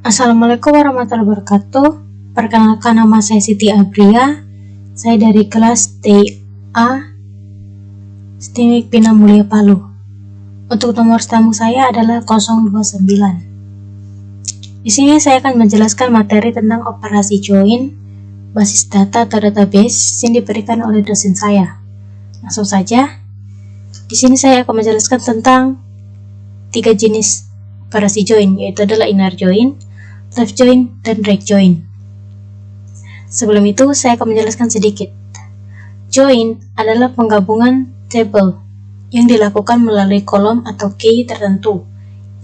Assalamualaikum warahmatullahi wabarakatuh. Perkenalkan, nama saya Siti Abria. Saya dari kelas TA STIMIK Bina Mulia Palu. Untuk nomor tamu saya adalah 029. Di sini saya akan menjelaskan materi tentang operasi join, basis data atau database yang diberikan oleh dosen saya. Langsung saja. Di sini saya akan menjelaskan tentang 3 jenis operasi join, yaitu adalah inner join, left join, dan right join. Sebelum itu, saya akan menjelaskan sedikit. Join adalah penggabungan table yang dilakukan melalui kolom atau key tertentu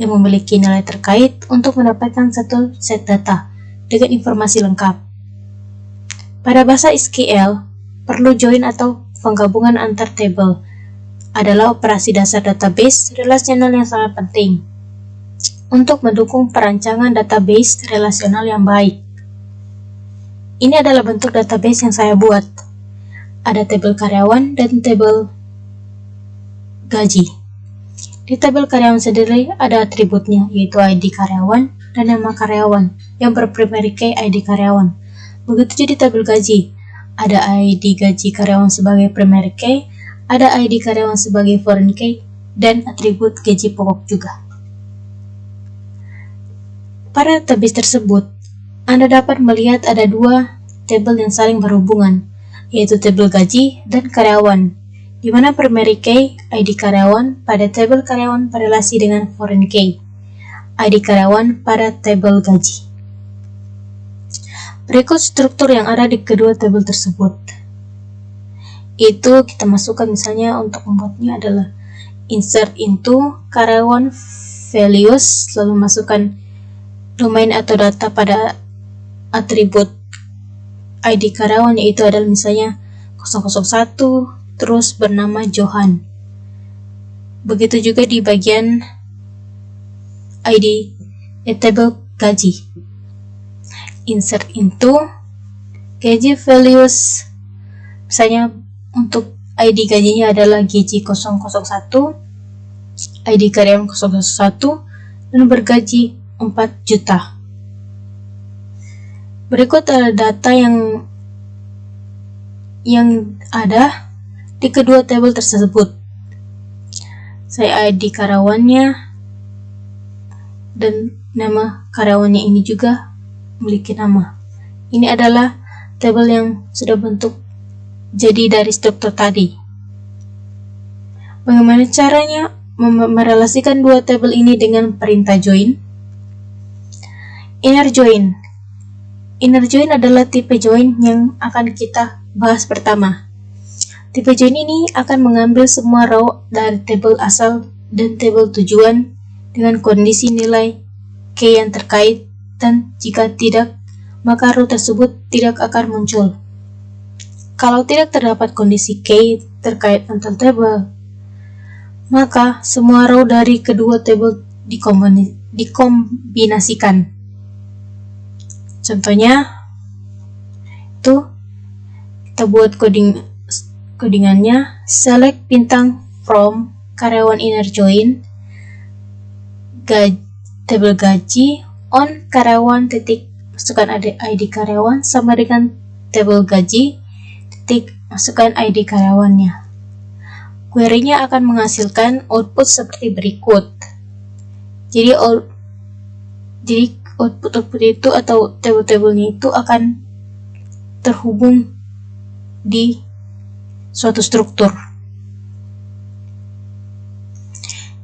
yang memiliki nilai terkait untuk mendapatkan satu set data dengan informasi lengkap. Pada bahasa SQL, perlu join atau penggabungan antar table adalah operasi dasar database relasional yang sangat penting untuk mendukung perancangan database relasional yang baik. Ini adalah bentuk database yang saya buat. Ada tabel karyawan dan tabel gaji. Di tabel karyawan sendiri ada atributnya, yaitu ID karyawan dan nama karyawan yang berprimary key ID karyawan. Begitu juga di tabel gaji. Ada ID gaji karyawan sebagai primary key, ada ID karyawan sebagai foreign key, dan atribut gaji pokok juga. Pada database tersebut, Anda dapat melihat ada 2 tabel yang saling berhubungan, yaitu tabel gaji dan karyawan, di mana primary key ID karyawan pada tabel karyawan berrelasi dengan foreign key ID karyawan pada tabel gaji. Berikut struktur yang ada di kedua tabel tersebut. Itu kita masukkan, misalnya untuk membuatnya adalah insert into karyawan values, lalu masukkan domain atau data pada atribut ID karyawan, yaitu adalah misalnya 001 terus bernama Johan. Begitu juga di bagian ID table gaji, insert into gaji values, misalnya untuk ID gajinya adalah gaji 001, ID karyawan 001, dan bergaji 4 juta. Berikut adalah data yang ada di kedua tabel tersebut. Saya ID karyawannya dan nama karyawannya ini juga memiliki nama. Ini adalah tabel yang sudah bentuk jadi dari struktur tadi. Bagaimana caranya merelasikan 2 tabel ini dengan perintah join? Inner join. Inner join adalah tipe join yang akan kita bahas pertama. Tipe join ini akan mengambil semua row dari tabel asal dan tabel tujuan dengan kondisi nilai key yang terkait, dan jika tidak, maka row tersebut tidak akan muncul. Kalau tidak terdapat kondisi key terkait antar tabel, maka semua row dari kedua tabel dikombinasikan. Contohnya, itu kita buat codingannya, select bintang from karyawan inner join, tabel gaji on karyawan titik masukkan ID karyawan sama dengan tabel gaji titik masukkan ID karyawannya. Query-nya akan menghasilkan output seperti berikut. Jadi output itu atau tabel-tabelnya itu akan terhubung di suatu struktur.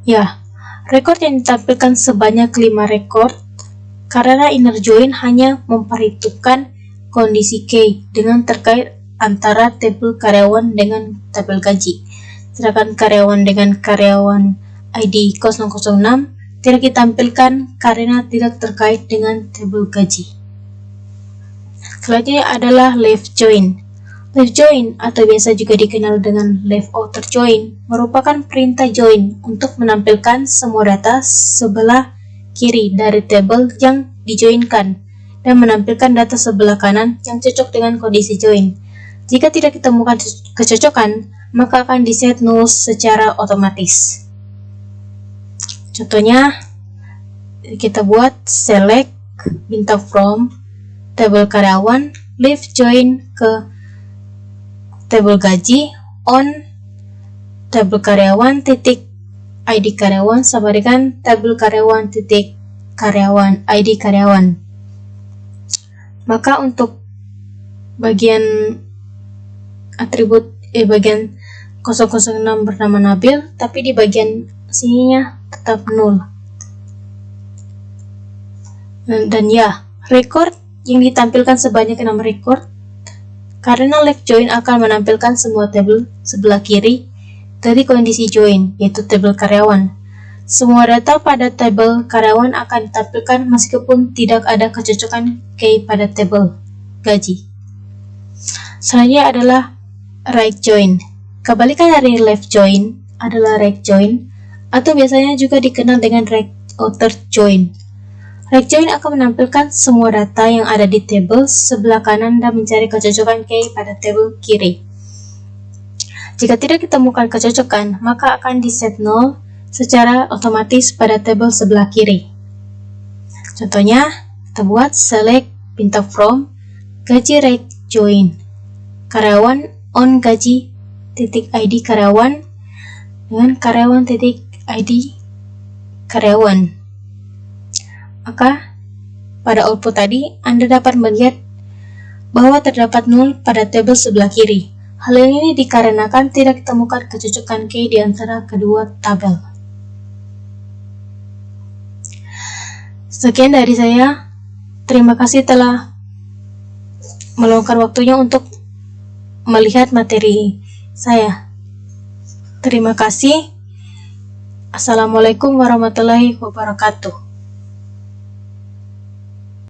Ya, record yang ditampilkan sebanyak 5 record karena inner join hanya memperhitungkan kondisi key dengan terkait antara tabel karyawan dengan tabel gaji. Sedangkan karyawan dengan karyawan ID 006 tidak ditampilkan karena tidak terkait dengan tabel gaji. Selanjutnya adalah left join. Left join atau biasa juga dikenal dengan left outer join merupakan perintah join untuk menampilkan semua data sebelah kiri dari tabel yang dijoinkan dan menampilkan data sebelah kanan yang cocok dengan kondisi join. Jika tidak ditemukan kecocokan, maka akan diset null secara otomatis. Contohnya, kita buat select bintang from tabel karyawan, left join ke tabel gaji, on tabel karyawan titik ID karyawan sama dengan tabel karyawan titik karyawan ID karyawan. Maka untuk bagian atribut bagian 006 bernama Nabil, tapi di bagian sininya tetap 0. Dan ya, record yang ditampilkan sebanyak 6 record karena left join akan menampilkan semua tabel sebelah kiri dari kondisi join, yaitu tabel karyawan. Semua data pada tabel karyawan akan ditampilkan meskipun tidak ada kecocokan key pada tabel gaji. Selanjutnya adalah right join. Kebalikan dari left join adalah right join, atau biasanya juga dikenal dengan right outer join. Right join akan menampilkan semua data yang ada di tabel sebelah kanan dan mencari kecocokan key pada tabel kiri. Jika tidak ditemukan kecocokan, maka akan di-set 0 secara otomatis pada tabel sebelah kiri. Contohnya, kita buat select bintang from gaji right join karyawan on gaji titik ID karyawan dengan karyawan titik ID karyawan. Maka pada output tadi Anda dapat melihat bahwa terdapat 0 pada tabel sebelah kiri. Hal ini dikarenakan tidak ditemukan kecocokan key di antara kedua tabel. Sekian dari saya. Terima kasih telah meluangkan waktunya untuk melihat materi saya. Terima kasih. Assalamualaikum warahmatullahi wabarakatuh.